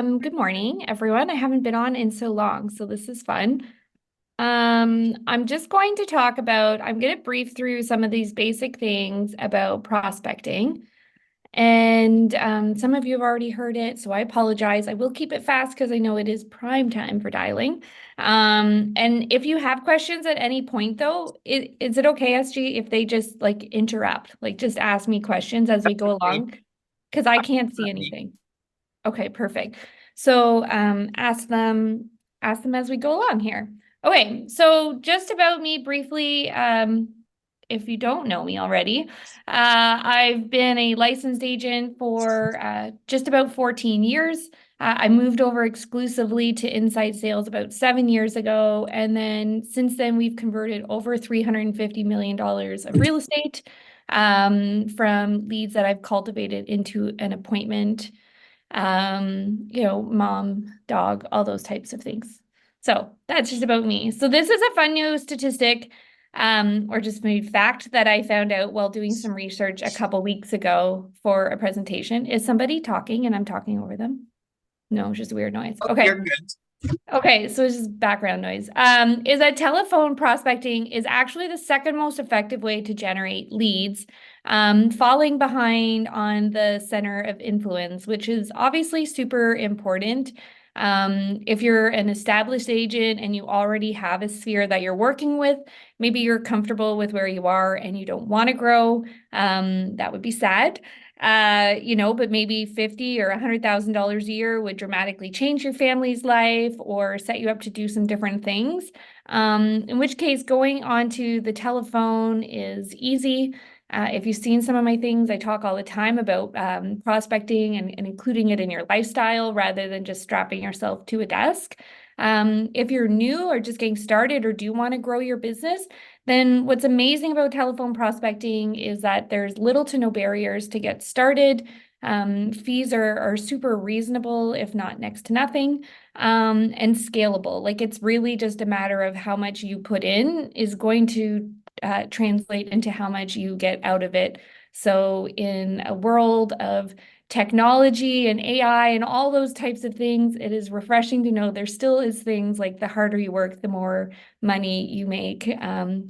Good morning, everyone. I haven't been on in so long, so this is fun. I'm just going to I'm going to brief through some of these basic things about prospecting. And some of you have already heard it, so I apologize. I will keep it fast because I know it is prime time for dialing. And if you have questions at any point, though, is it okay, SG, if they just like interrupt, like just ask me questions as we go Okay. along? Because I can't see anything. Okay, perfect. So ask them as we go along here. Okay, so just about me briefly, if you don't know me already, I've been a licensed agent for just about 14 years. I moved over exclusively to inside sales about 7 years ago. And then since then, we've converted over $350 million of real estate from leads that I've cultivated into an appointment, mom, dog, all those types of things. So that's just about me. So this is a fun new statistic, or just maybe fact that I found out while doing some research a couple weeks ago for a presentation. Is somebody talking and I'm talking over them? No, it's just a weird noise. Oh, Okay. you're good. Okay, so it's just background noise. Is that telephone prospecting is actually the second most effective way to generate leads, falling behind on the center of influence, which is obviously super important. If you're an established agent and you already have a sphere that you're working with, maybe you're comfortable with where you are and you don't want to grow, that would be sad. But maybe 50 or $100,000 a year would dramatically change your family's life or set you up to do some different things. In which case, going onto the telephone is easy. If you've seen some of my things, I talk all the time about prospecting and including it in your lifestyle rather than just strapping yourself to a desk. If you're new or just getting started or do want to grow your business, then what's amazing about telephone prospecting is that there's little to no barriers to get started. Fees are super reasonable, if not next to nothing, and scalable. Like it's really just a matter of how much you put in is going to translate into how much you get out of it. So in a world of technology and AI and all those types of things, it is refreshing to know there still is things like the harder you work, the more money you make,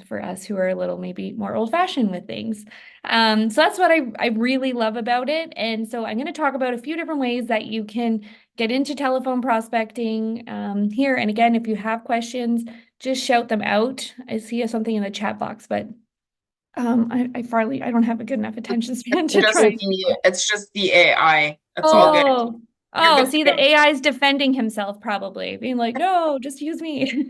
for us who are a little maybe more old-fashioned with things. So that's what I really love about it. And so I'm going to talk about a few different ways that you can get into telephone prospecting here. And again, if you have questions, just shout them out. I see something in the chat box, but I don't have a good enough attention span It to try. doesn't be, it's just the AI. It's all good. Oh, You're oh, good to see, the go. AI is defending himself probably, being like, no, just use me.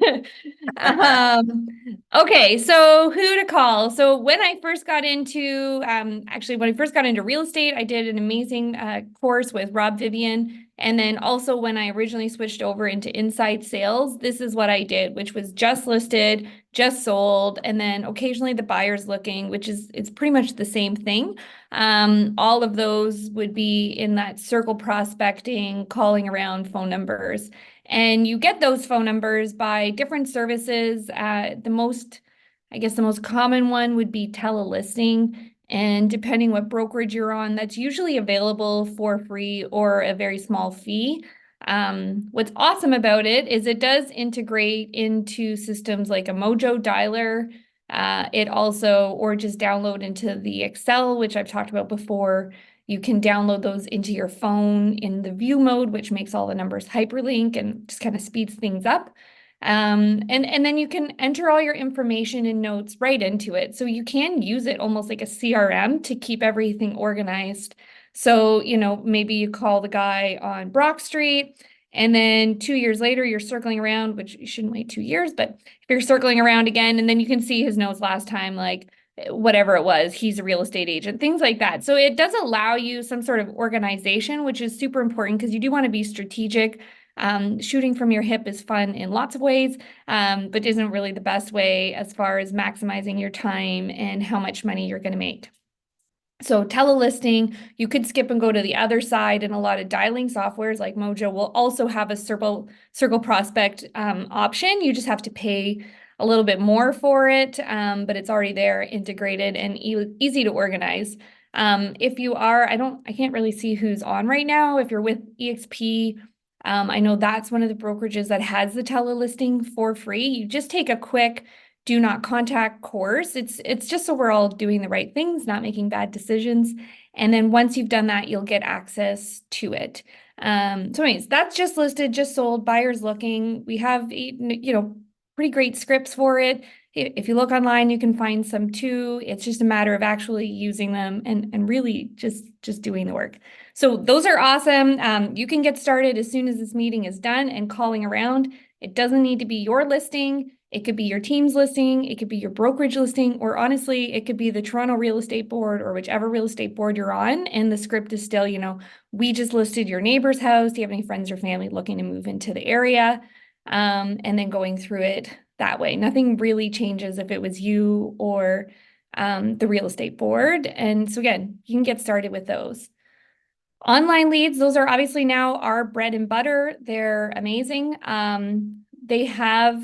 Um, okay, so who to call? So when I first got into, actually, when I first got into real estate, I did an amazing course with Rob Vivian. And then also when I originally switched over into inside sales, this is what I did, which was just listed, just sold, and then occasionally the buyer's looking, which is it's pretty much the same thing. All of those would be in that circle prospecting, calling around phone numbers. And you get those phone numbers by different services. I guess the most common one would be telelisting. And depending what brokerage you're on, that's usually available for free or a very small fee. What's awesome about it is it does integrate into systems like a Mojo dialer. It also, or just download into the Excel, which I've talked about before. You can download those into your phone in the view mode, which makes all the numbers hyperlink and just kind of speeds things up. And then you can enter all your information and notes right into it. So you can use it almost like a CRM to keep everything organized. So, maybe you call the guy on Brock Street, and then 2 years later, you're circling around, which you shouldn't wait 2 years, but if you're circling around again, and then you can see his notes last time, like whatever it was, he's a real estate agent, things like that. So it does allow you some sort of organization, which is super important because you do want to be strategic. Shooting from your hip is fun in lots of ways, but isn't really the best way as far as maximizing your time and how much money you're going to make. So telelisting, you could skip and go to the other side, and a lot of dialing softwares like Mojo will also have a circle prospect option. You just have to pay a little bit more for it, but it's already there, integrated and easy to organize. If you are, I can't really see who's on right now. If you're with EXP, I know that's one of the brokerages that has the telelisting for free. You just take a quick do not contact course. It's just so we're all doing the right things, not making bad decisions. And then once you've done that, you'll get access to it. So anyways, that's just listed, just sold, buyers looking. We have, pretty great scripts for it. If you look online, you can find some too. It's just a matter of actually using them and really just doing the work. So those are awesome. You can get started as soon as this meeting is done and calling around. It doesn't need to be your listing. It could be your team's listing. It could be your brokerage listing, or honestly, it could be the Toronto Real Estate Board or whichever real estate board you're on. And the script is still, we just listed your neighbor's house. Do you have any friends or family looking to move into the area? And then going through it that way. Nothing really changes if it was you or the real estate board. And so again, you can get started with those. Online leads, those are obviously now our bread and butter. They're amazing. They have,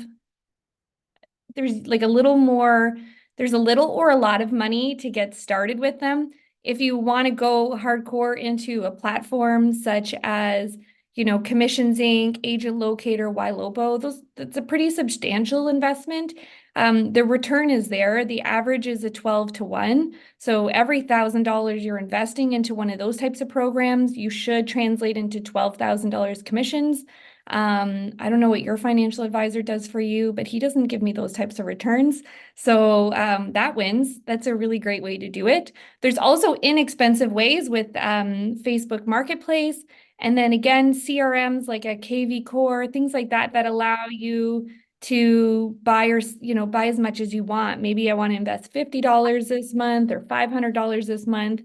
there's like a little more, there's a little or a lot of money to get started with them. If you want to go hardcore into a platform such as, Commissions Inc., Agent Locator, YLOBO, that's a pretty substantial investment. The return is there. The average is a 12 to 1. So every $1,000 you're investing into one of those types of programs, you should translate into $12,000 commissions. I don't know what your financial advisor does for you, but he doesn't give me those types of returns. So that wins. That's a really great way to do it. There's also inexpensive ways with Facebook Marketplace. And then again, CRMs like a KV Core, things like that, that allow you to buy or, buy as much as you want. Maybe I want to invest $50 this month or $500 this month.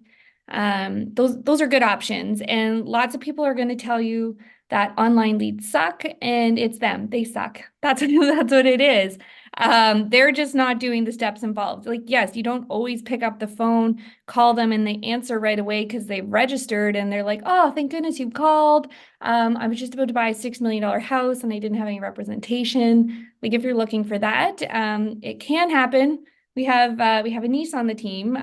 Those are good options. And lots of people are going to tell you that online leads suck, and it's them. They suck. That's what it is. They're just not doing the steps involved. Like, yes, you don't always pick up the phone, call them, and they answer right away because they've registered and they're like, oh, thank goodness you called. I was just about to buy a $6 million house and I didn't have any representation. Like, if you're looking for that, it can happen. We have a niece on the team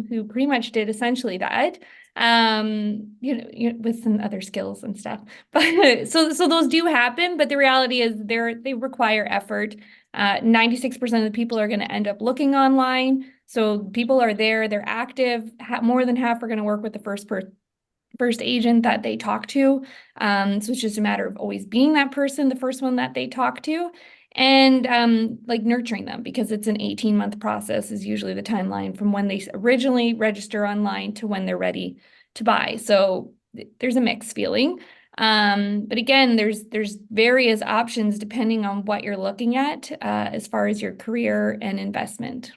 who pretty much did essentially that. With some other skills and stuff. But so those do happen, but the reality is they require effort. 96% of the people are going to end up looking online. So people are there, they're active. More than half are going to work with the first agent that they talk to. So it's just a matter of always being that person, the first one that they talk to, and like nurturing them, because it's an 18-month process is usually the timeline from when they originally register online to when they're ready to buy. So there's a mixed feeling. But again, there's various options depending on what you're looking at as far as your career and investment.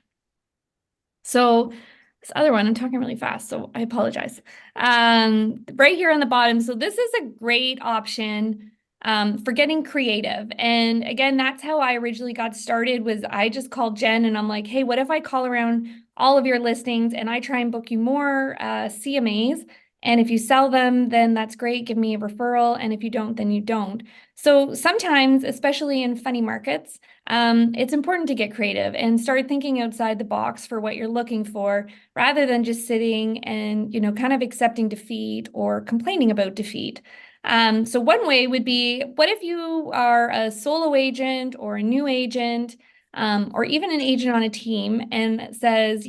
So this other one, I'm talking really fast, so I apologize. Right here on the bottom. So this is a great option for getting creative. And again, that's how I originally got started. Was I just called Jen and I'm like, hey, what if I call around all of your listings and I try and book you more CMAs? And if you sell them, then that's great. Give me a referral. And if you don't, then you don't. So sometimes, especially in funny markets, it's important to get creative and start thinking outside the box for what you're looking for, rather than just sitting and, kind of accepting defeat or complaining about defeat. So one way would be, what if you are a solo agent or a new agent, or even an agent on a team, and says,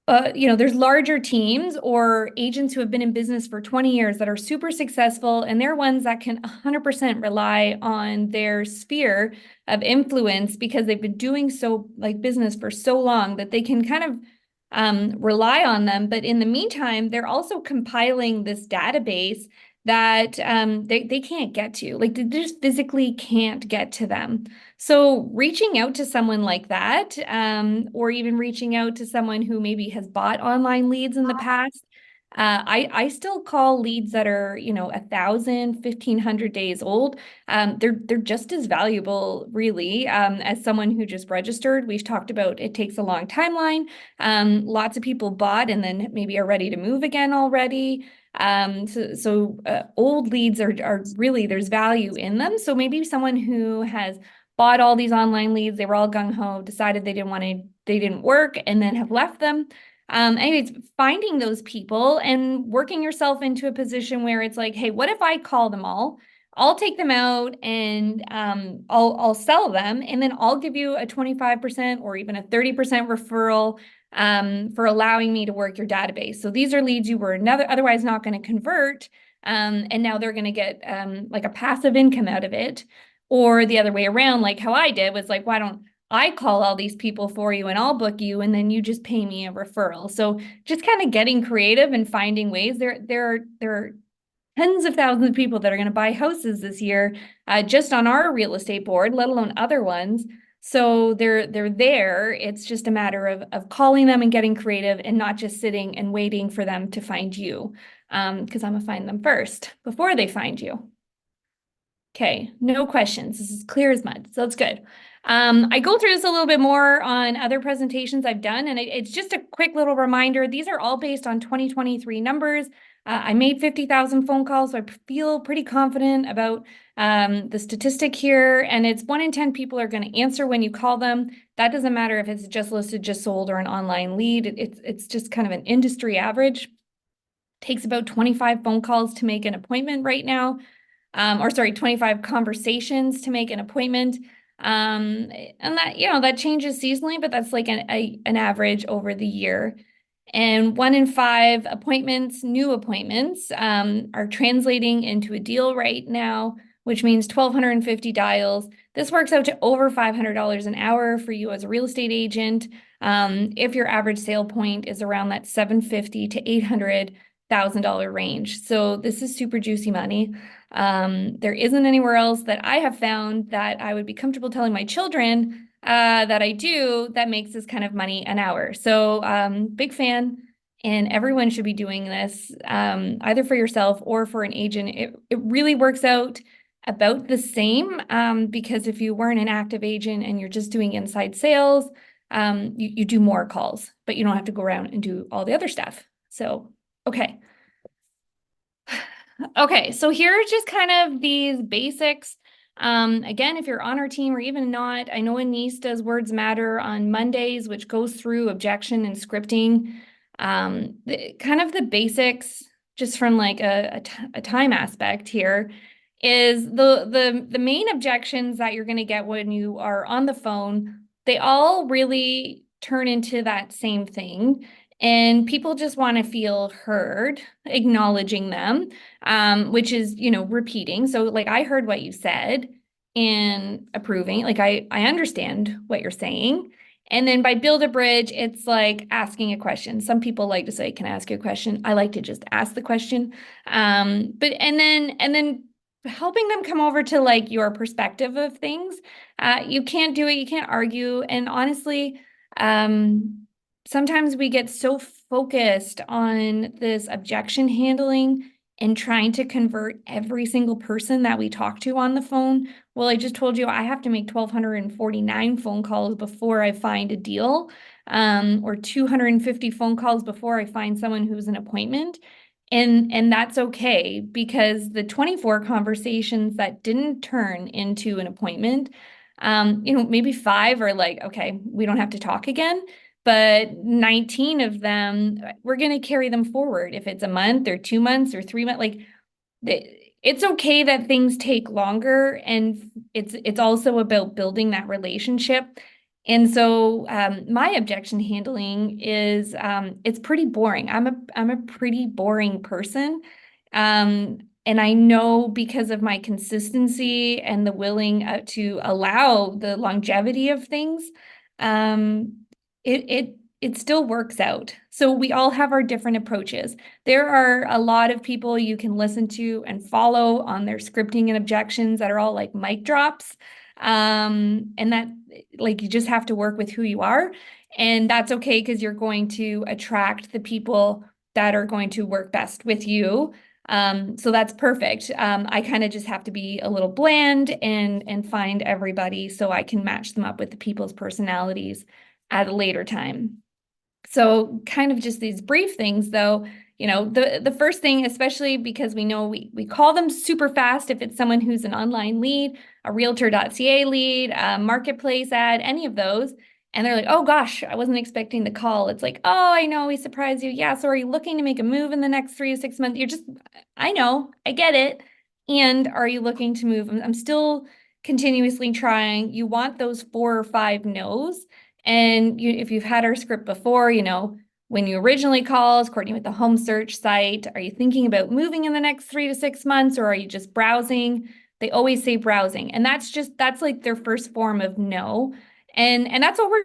there's larger teams or agents who have been in business for 20 years that are super successful, and they're ones that can 100% rely on their sphere of influence because they've been doing so like business for so long that they can kind of rely on them. But in the meantime, they're also compiling this database that they can't get to. Like, they just physically can't get to them. So reaching out to someone like that, or even reaching out to someone who maybe has bought online leads in the past. I still call leads that are, 1,000, 1,500 days old. They're just as valuable, really, as someone who just registered. We've talked about it takes a long timeline. Lots of people bought and then maybe are ready to move again already. Old leads are really, there's value in them. So maybe someone who has bought all these online leads, they were all gung-ho, decided they didn't work, and then have left them. Anyways, finding those people and working yourself into a position where it's like, hey, what if I call them all? I'll take them out and I'll sell them, and then I'll give you a 25% or even a 30% referral for allowing me to work your database. So these are leads you were otherwise not going to convert, and now they're going to get like a passive income out of it. Or the other way around, like how I did, was like, why don't I call all these people for you and I'll book you, and then you just pay me a referral. So just kind of getting creative and finding ways. There are tens of thousands of people that are going to buy houses this year, just on our real estate board, let alone other ones. So they're there. It's just a matter of calling them and getting creative, and not just sitting and waiting for them to find you. Because I'm gonna find them first before they find you. Okay, no questions. This is clear as mud, so it's good. I go through this a little bit more on other presentations I've done, and it's just a quick little reminder. These are all based on 2023 numbers. I made 50,000 phone calls, so I feel pretty confident about the statistic here, and it's 1 in 10 people are going to answer when you call them. That doesn't matter if it's just listed, just sold, or an online lead. It's just kind of an industry average. Takes about 25 phone calls to make an appointment right now. Or sorry, 25 conversations to make an appointment. And that, that changes seasonally, but that's like an average over the year. And 1 in 5 appointments, new appointments, are translating into a deal right now, which means 1,250 dials. This works out to over $500 an hour for you as a real estate agent. If your average sale point is around that $750 to $800,000 range. So this is super juicy money. There isn't anywhere else that I have found that I would be comfortable telling my children that I do that makes this kind of money an hour. So big fan, and everyone should be doing this, either for yourself or for an agent. It really works out about the same, because if you weren't an active agent and you're just doing inside sales, you do more calls, but you don't have to go around and do all the other stuff. So, okay. Okay, so here are just kind of these basics. Again, if you're on our team or even not, I know Anise does Words Matter on Mondays, which goes through objection and scripting. Kind of the basics, just from like a time aspect here, is the main objections that you're going to get when you are on the phone. They all really turn into that same thing. And people just want to feel heard, acknowledging them, which is, repeating. So like, I heard what you said and approving, like I understand what you're saying. And then by build a bridge, it's like asking a question. Some people like to say, can I ask you a question? I like to just ask the question. But and then helping them come over to like your perspective of things. You can't do it, you can't argue. And honestly, sometimes we get so focused on this objection handling and trying to convert every single person that we talk to on the phone. Well, I just told you I have to make 1,249 phone calls before I find a deal, or 250 phone calls before I find someone who's an appointment. And that's okay, because the 24 conversations that didn't turn into an appointment, maybe 5 are like, okay, we don't have to talk again. But 19 of them, we're going to carry them forward. If it's a month or 2 months or 3 months, like it's okay that things take longer, and it's also about building that relationship. And so my objection handling is it's pretty boring. I'm a pretty boring person. And I know, because of my consistency and the willing to allow the longevity of things, it still works out. So we all have our different approaches. There are a lot of people you can listen to and follow on their scripting and objections that are all like mic drops. And that, like, you just have to work with who you are. And that's okay, because you're going to attract the people that are going to work best with you. So that's perfect. I kind of just have to be a little bland and find everybody so I can match them up with the people's personalities at a later time. So kind of just these brief things, though, the first thing, especially because we know we call them super fast if it's someone who's an online lead, a realtor.ca lead, a marketplace ad, any of those. And they're like, oh gosh, I wasn't expecting the call. It's like, oh, I know, we surprised you. Yeah, so are you looking to make a move in the next 3 to 6 months? I know, I get it. And are you looking to move? I'm still continuously trying. You want those 4 or 5 no's. And if you've had our script before, when you originally called, Courtney with the home search site, are you thinking about moving in the next 3 to 6 months, or are you just browsing? They always say browsing. And that's like their first form of no. And that's what we're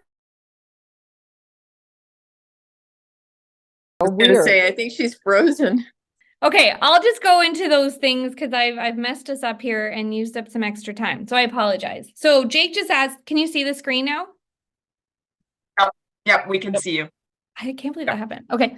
I was gonna say, I think she's frozen. Okay, I'll just go into those things because I've messed us up here and used up some extra time. So I apologize. So Jake just asked, can you see the screen now? Yep, we can see you. I can't believe that happened. Okay.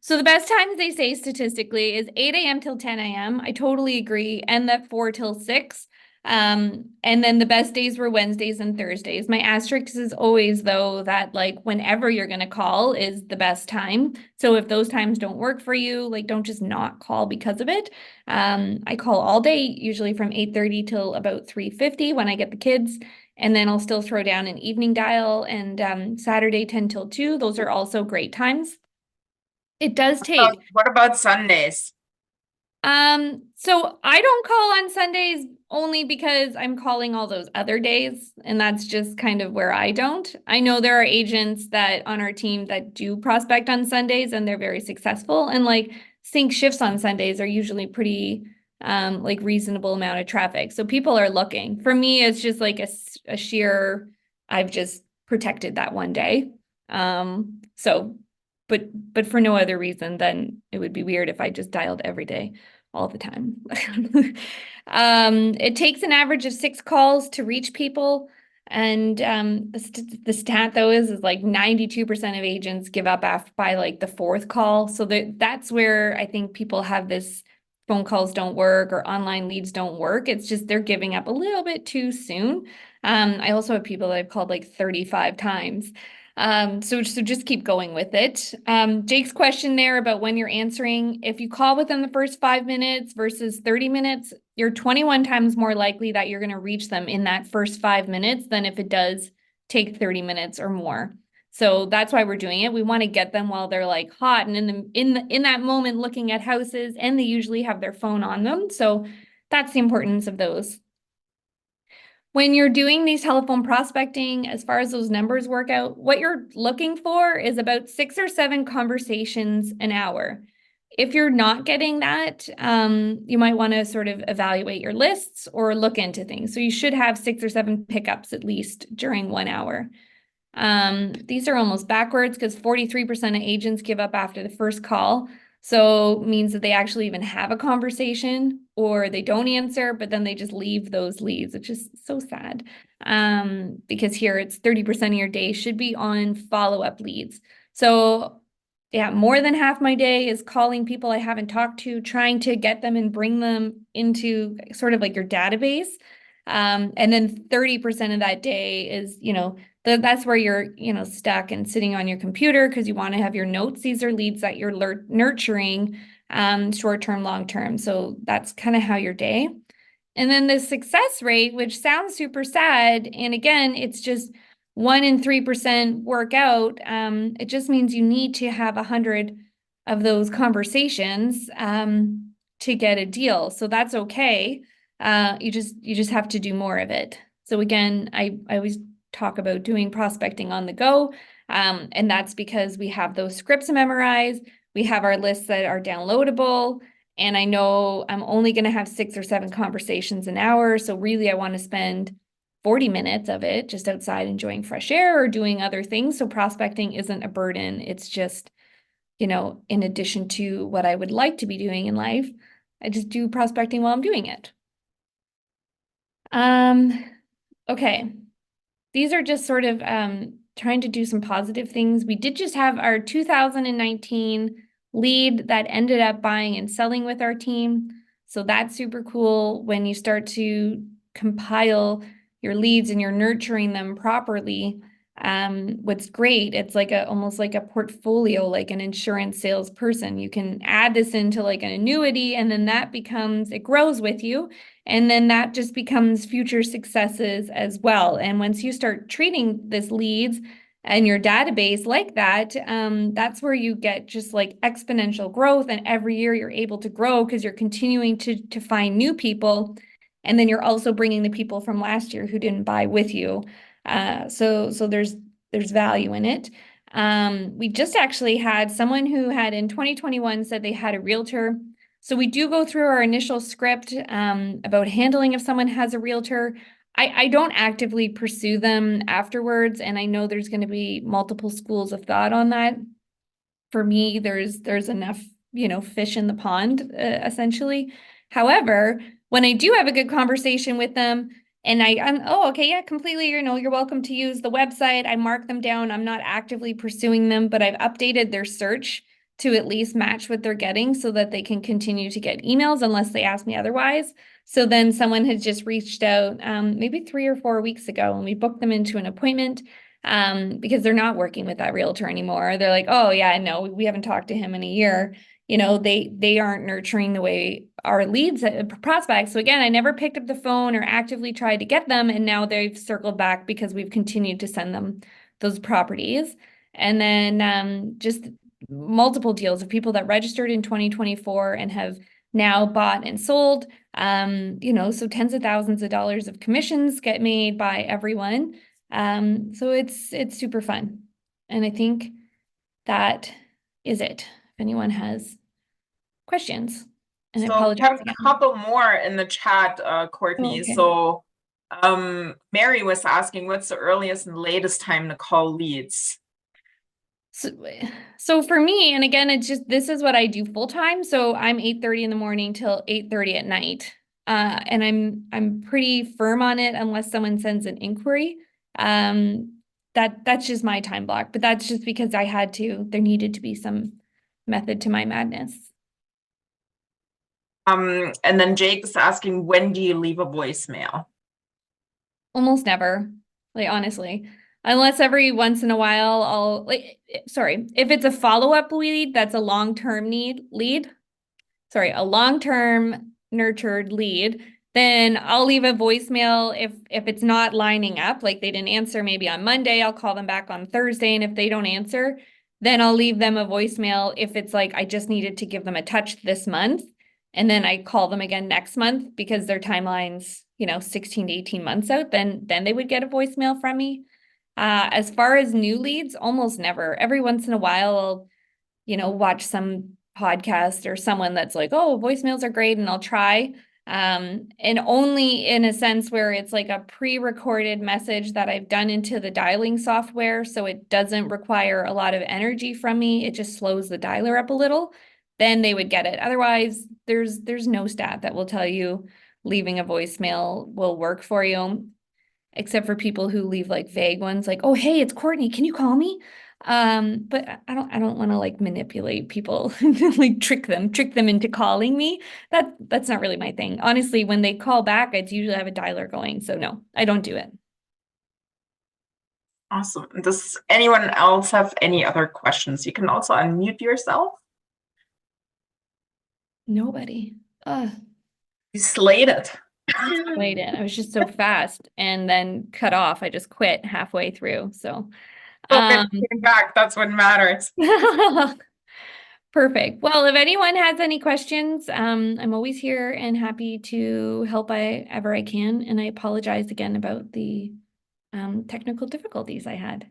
So the best times they say statistically is 8 a.m. till 10 a.m. I totally agree. And that 4 till 6. And then the best days were Wednesdays and Thursdays. My asterisk is always though that like whenever you're gonna call is the best time. So if those times don't work for you, like don't just not call because of it. I call all day, usually from 8:30 till about 3:50 when I get the kids. And then I'll still throw down an evening dial and Saturday 10 till 2. Those are also great times. It does take. What about Sundays? So I don't call on Sundays only because I'm calling all those other days, and that's just kind of where I don't. I know there are agents that on our team that do prospect on Sundays and they're very successful, and like sync shifts on Sundays are usually pretty like reasonable amount of traffic. So people are looking. For me, it's just like a sheer I've just protected that one day. So but for no other reason than it would be weird if I just dialed every day all the time. It takes an average of 6 calls to reach people. And the stat though is like 92% of agents give up after by like the 4th call. So that's where I think people have this phone calls don't work or online leads don't work. It's just they're giving up a little bit too soon. I also have people that I've called like 35 times. So just keep going with it. Jake's question there about when you're answering, if you call within the first 5 minutes versus 30 minutes, you're 21 times more likely that you're going to reach them in that first 5 minutes than if it does take 30 minutes or more. So that's why we're doing it. We want to get them while they're like hot and in that moment looking at houses, and they usually have their phone on them. So that's the importance of those. When you're doing these telephone prospecting, as far as those numbers work out, what you're looking for is about 6 or 7 conversations an hour. If you're not getting that, you might want to sort of evaluate your lists or look into things. So you should have 6 or 7 pickups at least during 1 hour. These are almost backwards because 43% of agents give up after the first call. So means that they actually even have a conversation or they don't answer, but then they just leave those leads, which is so sad. Because here it's 30% of your day should be on follow-up leads. So yeah, more than half my day is calling people I haven't talked to, trying to get them and bring them into sort of like your database. And then 30% of that day is, that's where you're, stuck and sitting on your computer because you want to have your notes. These are leads that you're nurturing short-term, long-term. So that's kind of how your day. And then the success rate, which sounds super sad. And again, it's just 1 in 3% work out. It just means you need to have 100 of those conversations to get a deal. So that's okay. You just have to do more of it. So again, I always talk about doing prospecting on the go. And that's because we have those scripts memorized. We have our lists that are downloadable. And I know I'm only going to have 6 or 7 conversations an hour. So really, I want to spend 40 minutes of it just outside enjoying fresh air or doing other things. So prospecting isn't a burden. It's just, in addition to what I would like to be doing in life, I just do prospecting while I'm doing it. Okay. These are just sort of trying to do some positive things. We did just have our 2019 lead that ended up buying and selling with our team. So that's super cool when you start to compile your leads and you're nurturing them properly. What's great, it's like almost like a portfolio, like an insurance salesperson. You can add this into like an annuity, and then it grows with you. And then that just becomes future successes as well. And once you start treating this leads and your database like that, that's where you get just like exponential growth. And every year you're able to grow because you're continuing to find new people. And then you're also bringing the people from last year who didn't buy with you. So there's value in it. We just actually had someone who had in 2021 said they had a realtor. So we do go through our initial script about handling if someone has a realtor. I don't actively pursue them afterwards, and I know there's going to be multiple schools of thought on that. For me, there's enough, fish in the pond, essentially. However, when I do have a good conversation with them, and I'm, oh, okay, yeah, completely, you're welcome to use the website. I mark them down. I'm not actively pursuing them, but I've updated their search to at least match what they're getting so that they can continue to get emails unless they ask me otherwise. So then someone had just reached out maybe 3 or 4 weeks ago, and we booked them into an appointment because they're not working with that realtor anymore. They're like, oh yeah, no, we haven't talked to him in a year. They aren't nurturing the way our leads prospects. So again, I never picked up the phone or actively tried to get them, and now they've circled back because we've continued to send them those properties. And then just multiple deals of people that registered in 2024 and have now bought and sold. So tens of thousands of dollars of commissions get made by everyone. So it's super fun. And I think that is it. If anyone has questions. And I So we apologize have a again. couple more in the chat, Courtney. Oh, okay. So Mary was asking, what's the earliest and latest time to call leads? So for me, and again, it's just this is what I do full time. So I'm 8:30 in the morning till 8:30 at night. And I'm pretty firm on it unless someone sends an inquiry. That's just my time block, but that's just because there needed to be some method to my madness. And then Jake is asking, when do you leave a voicemail? Almost never, like honestly, unless every once in a while if it's a follow-up lead, that's a long-term a long-term nurtured lead, then I'll leave a voicemail if it's not lining up, like they didn't answer maybe on Monday, I'll call them back on Thursday, and if they don't answer, then I'll leave them a voicemail if it's like I just needed to give them a touch this month, and then I call them again next month because their timeline's 16 to 18 months out, then they would get a voicemail from me. As far as new leads, almost never. Every once in a while I'll watch some podcast or someone that's like, oh, voicemails are great, and I'll try. And only in a sense where it's like a pre-recorded message that I've done into the dialing software, so it doesn't require a lot of energy from me. It just slows the dialer up a little. Then they would get it. Otherwise, there's no stat that will tell you leaving a voicemail will work for you, except for people who leave like vague ones like, oh, hey, it's Courtney, can you call me? But I don't want to like manipulate people, like trick them into calling me. That's not really my thing. Honestly, when they call back, I usually have a dialer going. So no, I don't do it. Awesome. Does anyone else have any other questions? You can also unmute yourself. Nobody. You slayed it. Wait in. I was just so fast and then cut off. I just quit halfway through. So Came back. That's what matters. Perfect. Well, if anyone has any questions, I'm always here and happy to help ever I can. And I apologize again about the technical difficulties I had.